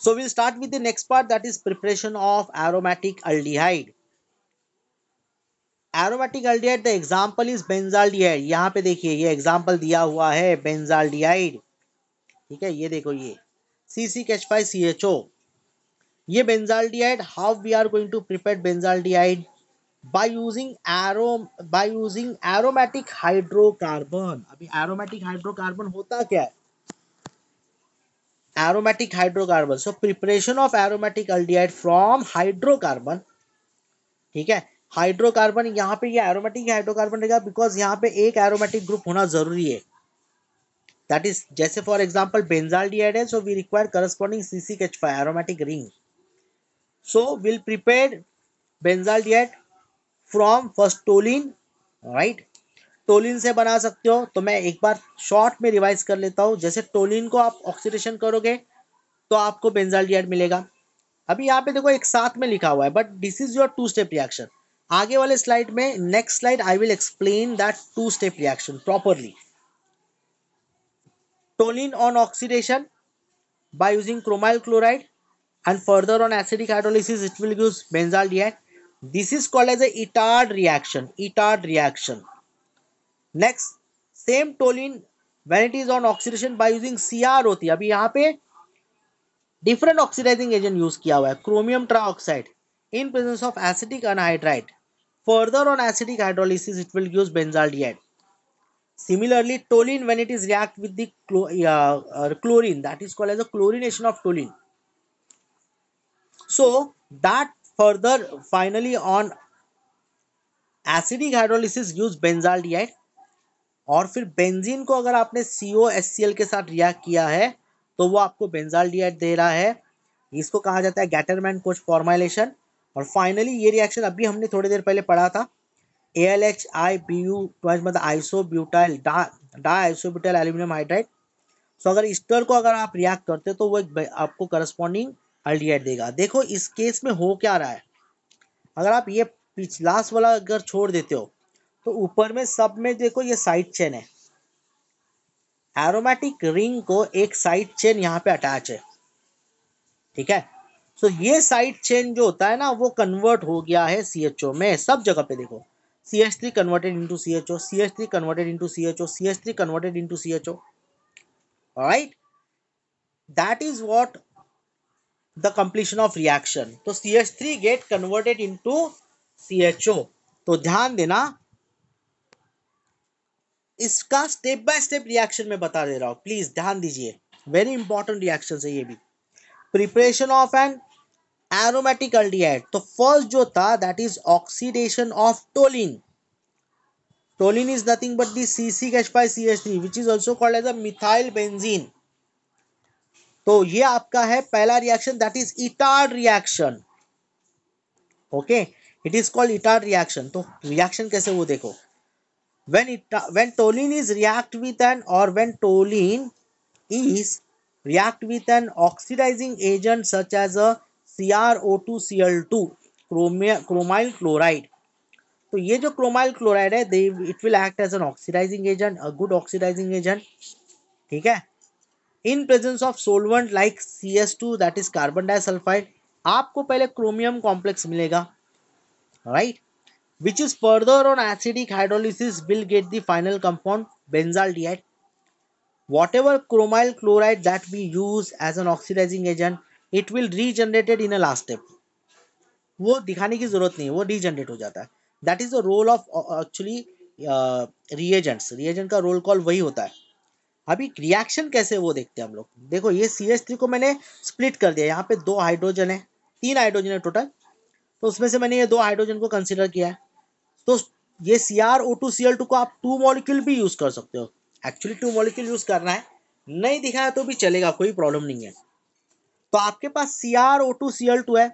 So we'll start with the next part, that is preparation of aromatic aldehyde. Aromatic aldehyde, the example is benzaldehyde. यहाँ पे देखिए ये example दिया हुआ है बेंजाल्डिहाइड. ठीक है, ये देखो ये CCH5CHO, ये benzaldehyde. How we are going to prepare benzaldehyde? By using aromatic hydrocarbon. अभी एरोमेटिक हाइड्रोकार्बन होता क्या है? Aromatic hydrocarbon. So preparation of aromatic aldehyde from hydrocarbon. ठीक है, हाइड्रोकार्बन, यहाँ पे ये एरोमेटिक हाइड्रोकार्बन रहेगा बिकॉज यहाँ पे एक एरोमेटिक ग्रुप होना जरूरी है. दैट इज जैसे फॉर एग्जांपल बेंजाल्डिहाइड है, so we require corresponding CCH5 aromatic ring. So will prepare benzaldehyde from first toluene. Right, toluene से बना सकते हो. तो मैं एक बार शॉर्ट में रिवाइज कर लेता हूँ. जैसे टोलिन को आप ऑक्सीडेशन करोगे तो आपको बेंजाल्डिहाइड मिलेगा. अभी यहाँ पे देखो एक साथ में लिखा हुआ है, but this is your two step reaction. आगे वाले स्लाइड में, next slide, I will explain that two step reaction properly. Toluene on oxidation by using chromyl chloride, and further on acidic hydrolysis it will use benzaldehyde. This is called as a Itard reaction. Itard reaction. Next, same toluene when it is on oxidation by using CR होती है. अभी यहाँ पे different oxidising agent use किया हुआ है, chromium trioxide in presence of acidic anhydride. Further on acidic hydrolysis it will use benzaldehyde. Similarly, toluene when it is react with the chlorine, that is called as a chlorination of toluene. So that further finally on acidic hydrolysis use benzaldehyde. और फिर benzene को अगर आपने COHCl के साथ react किया है तो वो आपको बेंजाल्डिहाइड दे रहा है. इसको कहा जाता है गैटरमैन कोच फॉर्मुलेशन. और फाइनली ये रिएक्शन अभी हमने थोड़ी देर पहले पढ़ा था, AlHIBu मतलब आइसोब्यूटाइल डाइसोब्यूटाइल एल्यूमिनियम हाइड्राइड. सो अगर इस्टर को अगर आप रिएक्ट करते हो तो वो आपको करस्पॉन्डिंग अल्डिहाइड देगा. देखो इस केस में हो क्या रहा है, अगर आप ये लास्ट वाला अगर छोड़ देते हो तो ऊपर में सब में देखो ये साइड चेन है. एरोमेटिक रिंग को एक साइड चेन यहाँ पे अटैच है. ठीक है, सो ये साइड चेन जो होता है ना वो कन्वर्ट हो गया है CHO में. सब जगह पे देखो CH3 converted into CHO, CH3 converted into CHO, CH3 converted into CHO. Right, that is what the completion of reaction. तो CH3 get converted into CHO. तो ध्यान देना, इसका स्टेप बाय स्टेप रिएक्शन में बता दे रहा हूं, प्लीज ध्यान दीजिए. वेरी इंपॉर्टेंट रिएक्शन है ये भी. Preparation of an aromatic aldehyde. तो फर्स्ट जो था that is oxidation of toluene. Toluene is nothing but the CCH5CH3 which is also called as a methyl benzene. तो ये आपका है पहला reaction, that is Etard reaction. Okay, it is called Etard reaction. तो reaction कैसे वो देखो. when toluene is react with an or when toluene is react with an oxidizing agent such as a CrO2Cl2 chromyl chloride. तो ये जो chromyl chloride है it will act as an oxidising agent, a good oxidising agent. ठीक है, in presence of solvent like CS2 that is carbon disulphide. आपको पहले chromium complex मिलेगा, right, which is further on acidic hydrolysis will get the final compound benzaldehyde. Whatever chromyl chloride that we use as an oxidizing agent, it will regenerated in a last step. वो दिखाने की जरूरत नहीं है, वो regenerate हो जाता है. That is the role of actually reagents. reagent का रोल कॉल वही होता है. अभी रिएक्शन कैसे वो देखते हैं हम लोग. देखो ये CH3 को मैंने स्प्लिट कर दिया, यहाँ पे 2 हाइड्रोजन है, 3 हाइड्रोजन है टोटल. तो उसमें से मैंने ये 2 हाइड्रोजन को कंसिडर किया है. तो ये CrO2Cl2 को आप 2 मॉलिक्यूल भी यूज कर सकते हो. एक्चुअली 2 मॉलिक्यूल यूज करना है, नहीं दिखाया तो भी चलेगा, कोई प्रॉब्लम नहीं है. तो आपके पास CrO2Cl2 है.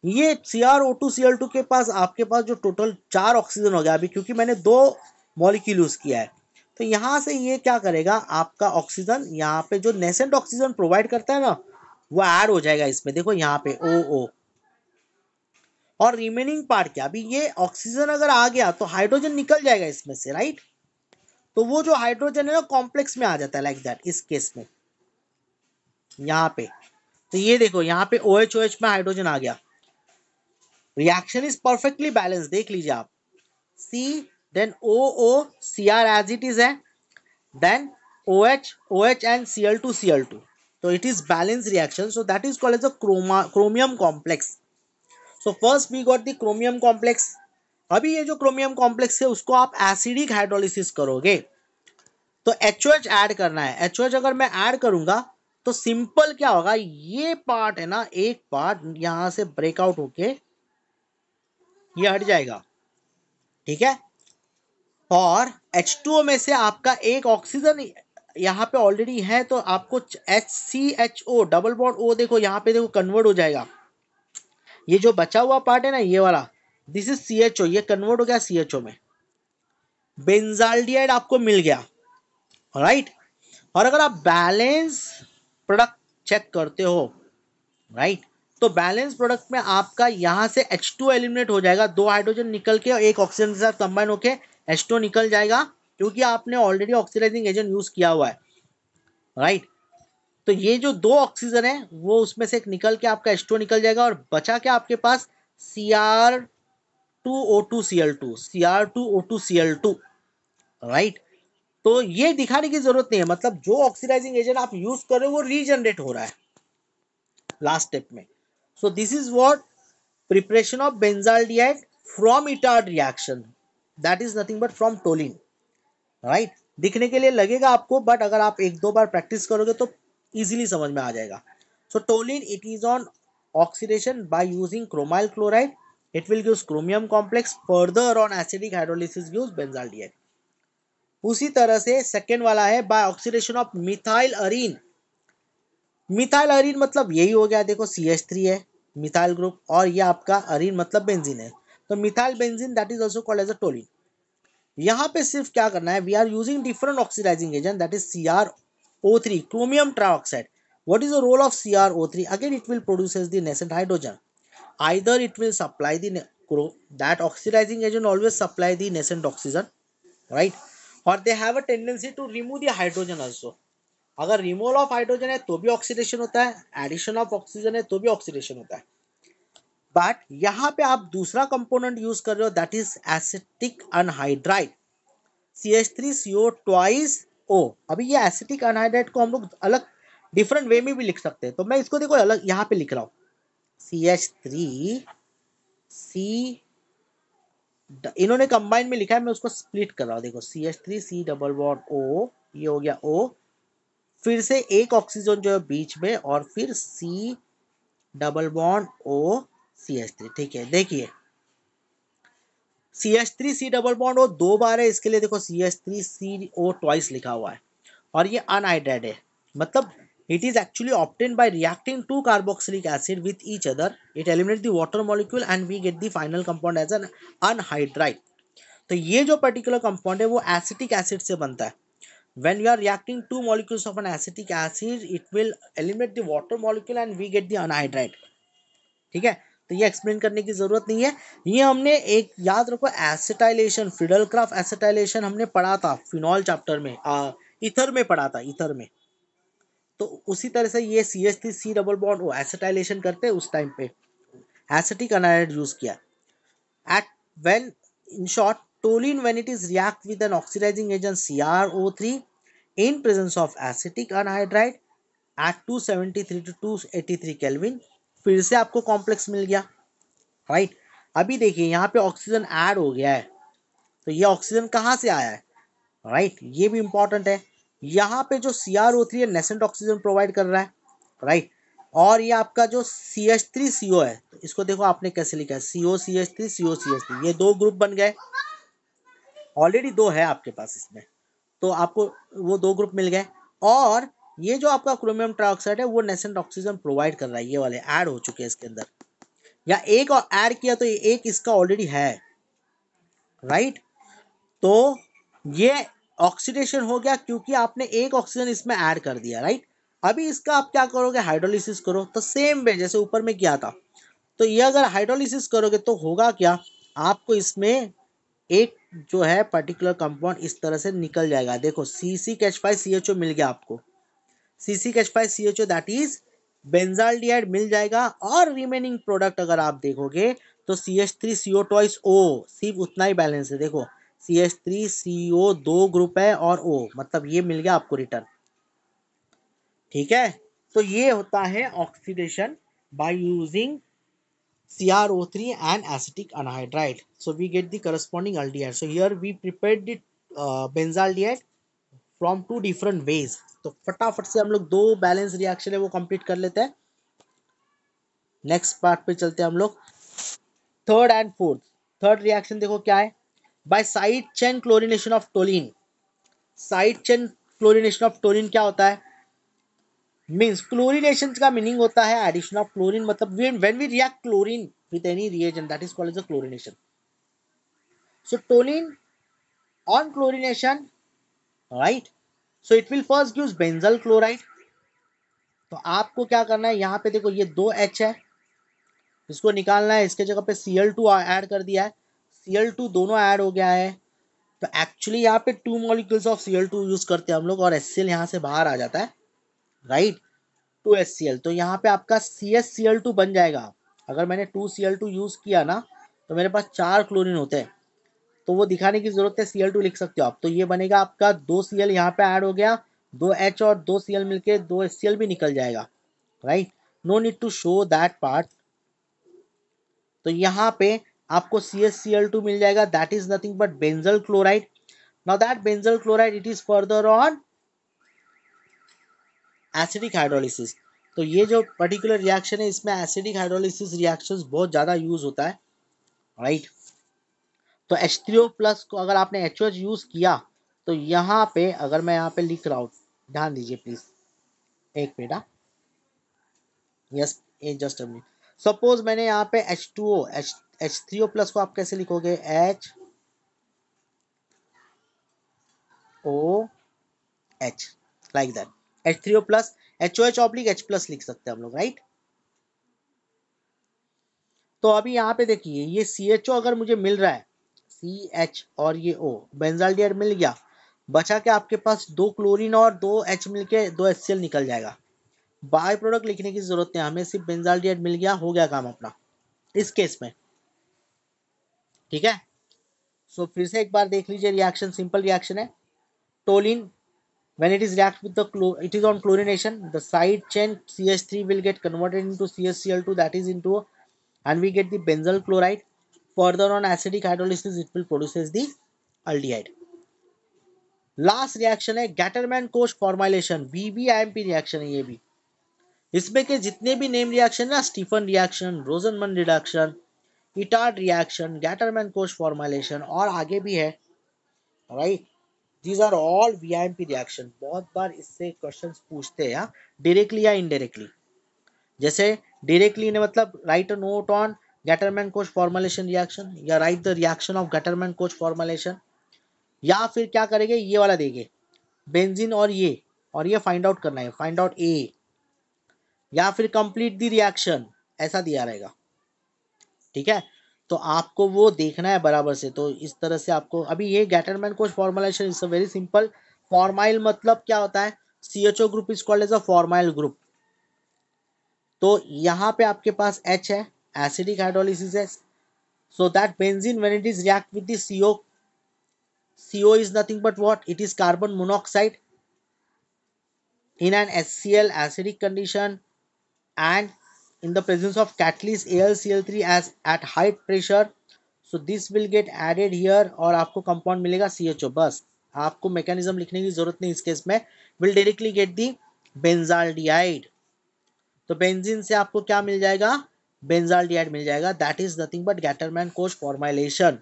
ये CrO2Cl2 के पास आपके पास जो टोटल 4 ऑक्सीजन हो गया अभी, क्योंकि मैंने 2 मॉलिक्यूल यूज किया है. तो यहां से ये क्या करेगा, आपका ऑक्सीजन यहाँ पे जो नेसेंट ऑक्सीजन प्रोवाइड करता है ना वो ऐड हो जाएगा इसमें. देखो यहाँ पे OO. और रिमेनिंग पार्ट क्या, अभी ये ऑक्सीजन अगर आ गया तो हाइड्रोजन निकल जाएगा इसमें से, राइट. तो वो जो हाइड्रोजन है ना कॉम्प्लेक्स में आ जाता है लाइक दैट. इस केस में यहाँ पे तो ये देखो यहाँ पे OH OH में हाइड्रोजन आ गया, रिएक्शन इज परफेक्टली बैलेंस, देख लीजिए आप, C then OO Cr as it is है, then OH OH and Cl2 Cl2, so it is balanced reaction, so that is called as a chromium complex. So first we got the chromium complex. अभी ये जो chromium complex है उसको आप acidic hydrolysis करोगे तो HOH add करना है। HOH अगर मैं ऐड करूंगा तो सिंपल क्या होगा, ये पार्ट है ना, एक पार्ट यहां से ब्रेकआउट होके ये हट जाएगा, ठीक है। और H2O में से आपका एक ऑक्सीजन यहाँ पे ऑलरेडी है, तो आपको HCHO डबल बॉन्ड O देखो यहाँ पे देखो कन्वर्ट हो जाएगा। ये जो बचा हुआ पार्ट है ना ये वाला, दिस इज CHO, ये कन्वर्ट हो गया CHO में, बेंजाल्डिहाइड आपको मिल गया, राइट। और अगर आप बैलेंस प्रोडक्ट चेक करते हो, राइट, तो बैलेंस प्रोडक्ट में आपका यहां से H2 एलिमिनेट हो जाएगा, दो हाइड्रोजन निकल के और एक ऑक्सीजन के साथ कंबाइन होके H2 निकल जाएगा, क्योंकि आपने ऑलरेडी ऑक्सीडाइजिंग एजेंट यूज किया हुआ है, राइट। तो ये जो दो ऑक्सीजन है वो उसमें से एक निकल के आपका H2 निकल जाएगा और बचा क्या आपके पास Cr2O2Cl2, Cr2O2Cl2, राइट। तो ये दिखाने की जरूरत नहीं है, मतलब जो ऑक्सीडाइजिंग एजेंट आप यूज कर रहे हो वो रीजनरेट हो रहा है लास्ट स्टेप में। So this is what preparation of benzaldehyde from Etard reaction, that is nothing but from toluene, right. दिखने के लिए लगेगा आपको, बट अगर आप एक दो बार प्रैक्टिस करोगे तो इजीली समझ में आ जाएगा। So toluene it is on oxidation by using chromyl chloride, it will give chromium complex, further on acidic hydrolysis gives benzaldehyde। उसी तरह से सेकेंड वाला है by oxidation of methyl arene. Methyl arene मतलब यही हो गया, देखो CH3 है मिथाइल ग्रुप, और ये आपका अरीन मतलब बेंजीन है, तो methyl benzene that is also called as a toluene. यहाँ पे सिर्फ क्या करना है, we are using different oxidising agent that is CrO3 chromium trioxide. What is the role of CrO3? Again it will produces the nascent hydrogen, either it will supply the that oxidizing agent always supply the nascent oxygen, right, or they have a tendency to remove the hydrogen also। अगर removal of hydrogen है तो भी oxidation होता है, addition of oxygen है तो भी oxidation होता है, बट यहाँ पे आप दूसरा कंपोनेंट यूज कर रहे हो that is acetic anhydride, CH3CO twice O। अभी ये एसिटिक अनहाइड्राइड को हम लोग अलग डिफरेंट वे में भी लिख सकते हैं, तो मैं इसको देखो अलग यहाँ पे लिख रहा हूँ, CH3C, इन्होंने कंबाइन में लिखा है, मैं उसको स्प्लिट कर रहा हूँ, देखो CH3C डबल बॉन्ड O, ये हो गया O, फिर से एक ऑक्सीजन जो है बीच में, और फिर C double bond O CH3, ठीक है। देखिए CH3C डबल बॉन्ड O दो बार है, इसके लिए देखो CH3CO ट्वाइस लिखा हुआ है, और ये अनहाइड्राइड है, मतलब it is actually obtained by reacting two carboxylic acid with each other, it eliminates the water molecule and we get the final compound as an anhydride। तो ये जो पर्टिकुलर कंपाउंड है वो एसिटिक एसिड से बनता है। when you are reacting two molecules of an acetic acid it will eliminate the water molecule and we get the anhydride, ठीक है। तो ये एक्सप्लेन करने की जरूरत नहीं है, ये हमने एक याद रखो एसिटाइलेशन, फिडेलक्राफ्ट एसिटाइलेशन हमने पढ़ा था फिनॉल चैप्टर में, इथर में पढ़ा था, इथर में। तो उसी तरह से ये CH3C डबल बॉन्ड वो एसिटाइलेशन करते हैं, उस टाइम पे एसिटिक अनाइड यूज किया। At when in short, toluene when it is react with an oxidizing agent CrO3 in presence of acetic anhydride at 273 to 283 Kelvin, फिर से आपको कॉम्प्लेक्स मिल गया, राइट। अभी देखिए यहाँ पे ऑक्सीजन ऐड हो गया है, तो ये ऑक्सीजन कहाँ से आया है, राइट, ये भी इंपॉर्टेंट है। यहाँ पे जो CrO3 है नेसेंट ऑक्सीजन प्रोवाइड कर रहा है, राइट, और ये आपका जो CH3CO है, तो इसको देखो आपने कैसे लिखा है, COCH3 COCH3, ये दो ग्रुप बन गए, ऑलरेडी दो है आपके पास इसमें, तो आपको वो दो ग्रुप मिल गए। और ये जो आपका क्रोमियम ट्राइऑक्साइड है वो नेसेंट ऑक्सीजन प्रोवाइड कर रहा है, ये वाले ऐड हो चुके हैं इसके अंदर, या एक और ऐड किया तो एक इसका ऑलरेडी है, राइट। तो ये ऑक्सीडेशन हो गया क्योंकि आपने एक ऑक्सीजन इसमें ऐड कर दिया, राइट। अभी इसका आप क्या करोगे, हाइड्रोलिसिस करो, तो सेम वे जैसे ऊपर में किया था, तो ये अगर हाइड्रोलिसिस करोगे तो होगा क्या, आपको इसमें एक जो है पर्टिकुलर कंपाउंड इस तरह से निकल जाएगा, देखो CCH5CHO मिल गया आपको, CCH5CHO दैट इज बेंजाल्डिहाइड मिल जाएगा, और रिमेनिंग प्रोडक्ट अगर आप देखोगे तो CH3CO ट्वाइस O, सिर्फ उतना ही बैलेंस है। देखो CH3CO दो ग्रुप है और O, मतलब ये मिल गया आपको रिटर्न। ठीक है, तो ये होता है oxidation by using CrO3 and acetic anhydride. So we get the corresponding aldehyde. So here we prepared the benzaldehyde from two different ways. तो फटाफट से हम लोग दो बैलेंस रिएक्शन है वो कंप्लीट कर लेते हैं। नेक्स्ट पार्ट पे चलते हैं हम लोग, third and fourth. Third reaction देखो क्या है, by side chain chlorination of toluene. Side chain chlorination of toluene क्या होता है, मीन्स क्लोरिनेशन का मीनिंग होता है एडिशन ऑफ क्लोरीन, मतलब when we react chlorine with any reagent that is called as a chlorination. So toluene on chlorination, right, so it will first gives benzyl chloride। तो आपको क्या करना है, यहाँ पे देखो ये दो H है, इसको निकालना है, इसके जगह पे Cl2 ऐड कर दिया है, Cl2 दोनों ऐड हो गया है। तो एक्चुअली यहाँ पे 2 मॉलिक्यूल्स ऑफ Cl2 यूज करते हैं हम लोग, और HCl यहाँ से बाहर आ जाता है, राइट, 2HCl। तो यहाँ पे आपका CsCl2 बन जाएगा। अगर मैंने 2Cl2 यूज किया ना, तो मेरे पास 4 क्लोरीन होते हैं, तो वो दिखाने की जरूरत है, Cl2 लिख सकते हो आप। तो ये बनेगा आपका 2Cl यहाँ पे ऐड हो गया, 2H और 2Cl मिलके 2HCl भी निकल जाएगा, right, no need to show that part. तो यहाँ पे आपको CsCl2 मिल जाएगा, that is nothing but benzal chloride. Now that benzal chloride it is further on acidic hydrolysis. तो ये जो पर्टिकुलर रिएक्शन है इसमें एसिडिक हाइड्रोलिसिस रिएक्शंस बहुत ज्यादा यूज होता है, राइट। तो H3O प्लस को अगर आपने HOH यूज किया, तो यहाँ पे अगर मैं यहाँ पे लिख रहा हूँ, ध्यान दीजिए प्लीज, एक minute, yes, just a minute. Suppose मैंने यहाँ पे H2O H3O प्लस को आप कैसे लिखोगे, HOH, like that, H3O plus HOH oblique H plus लिख सकते हैं हम लोग, राइट। तो अभी यहाँ पे देखिए ये CHO अगर मुझे मिल रहा है, CH और ये O, बेंजाल्डिहाइड मिल गया, बचा के आपके पास दो क्लोरीन और दो H मिलके दो HCl निकल जाएगा। बाय प्रोडक्ट लिखने की जरूरत नहीं, हमें सिर्फ बेंजाल्डिहाइड मिल गया, हो गया काम अपना इस केस में। ठीक है, सो फिर से एक बार देख लीजिए रिएक्शन, सिंपल रिएक्शन है। Toluene when it is react with the it is on chlorination, the side chain CH3 will get converted into CSCl2, that is into, and we get the benzyl chloride। Further on acidic hydrolysis it will produces the aldehyde। Last reaction है Gattermann Koch formulation, VBIMP reaction है ये भी। इसमें के जितने भी name reaction ना, Stephen reaction, Rosenmund reduction, Etard reaction, Gattermann Koch formulation और आगे भी है, right, these are all VIMP reaction. बहुत बार इससे क्वेश्चंस पूछते हैं, डायरेक्टली या इनडायरेक्टली। जैसे डायरेक्टली ने मतलब right a note on Gattermann Koch formulation reaction, या right the reaction of Gattermann Koch formulation, या फिर क्या करेंगे ये वाला देंगे बेंजीन और ये फाइंड आउट करना है, फाइंड आउट ए, या फिर कंप्लीट द रिएक्शन, ऐसा दिया रहेगा। ठीक है, तो आपको वो देखना है बराबर से। तो इस तरह से आपको अभी ये Gattermann Koch formulation is a very simple. Formyl मतलब क्या होता है, CHO group is called as a formyl group. तो यहाँ पे आपके पास H है, एसिडिक हाइड्रोलिसिस है, so that benzene when it is react with the CO is nothing but what, it is carbon monoxide in an HCl acidic condition, and in the presence of catalyst AlCl3 as at high pressure, so this will get added here और आपको compound मिलेगा CHO। बस आपको mechanism लिखने की जरूरत नहीं इस केस में, will directly get the benzaldehyde. तो बेंजीन से आपको क्या मिल जाएगा, बेंजाल्डिहाइड मिल जाएगा, that is nothing but Gattermann Koch formulation.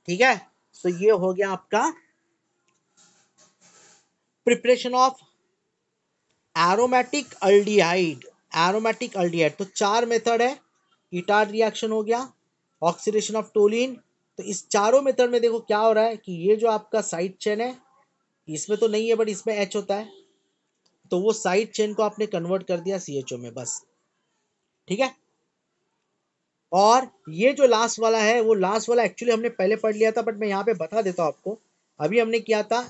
ठीक है, तो ये हो गया आपका preparation of aromatic aldehyde. Aromatic aldehyde तो चार मेथड है, इटार्ड रिएक्शन हो गया, ऑक्सीडेशन ऑफ टोलिन। तो इस चारों मेथड में देखो क्या हो रहा है कि ये जो आपका साइड चेन है, इसमें तो नहीं है बट इसमें H होता है, तो वो साइड चेन को आपने कन्वर्ट कर दिया CHO में, बस। ठीक है, और ये जो लास्ट वाला है, वो लास्ट वाला एक्चुअली हमने पहले पढ़ लिया था, बट मैं यहाँ पे बता देता हूँ आपको। अभी हमने किया था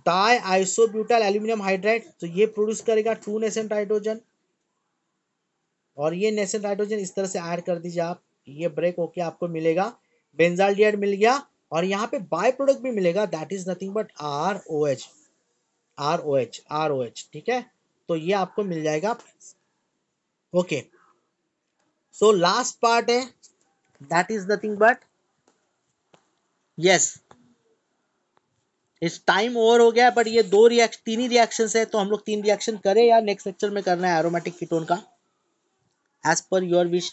डाई आइसोब्यूटाइल एल्यूमिनियम हाइड्राइड, तो ये प्रोड्यूस करेगा 2 नेसेंट हाइड्रोजन, और ये नेसेंट हाइड्रोजन इस तरह से ऐड कर दीजिए आप, ये ब्रेक होके आपको मिलेगा बेंजाल्डिहाइड मिल गया, और यहाँ पे बाय प्रोडक्ट भी मिलेगा, that is nothing but ROH, ROH, ठीक है। तो ये आपको मिल जाएगा। ओके, सो लास्ट पार्ट है, that is nothing but, yes, इस टाइम ओवर हो गया, बट ये तीन ही रिएक्शन है, तो हम लोग 3 रिएक्शन करें या नेक्स्ट लेक्चर में करना है एरोमेटिक कीटोन का, एज पर योर विश।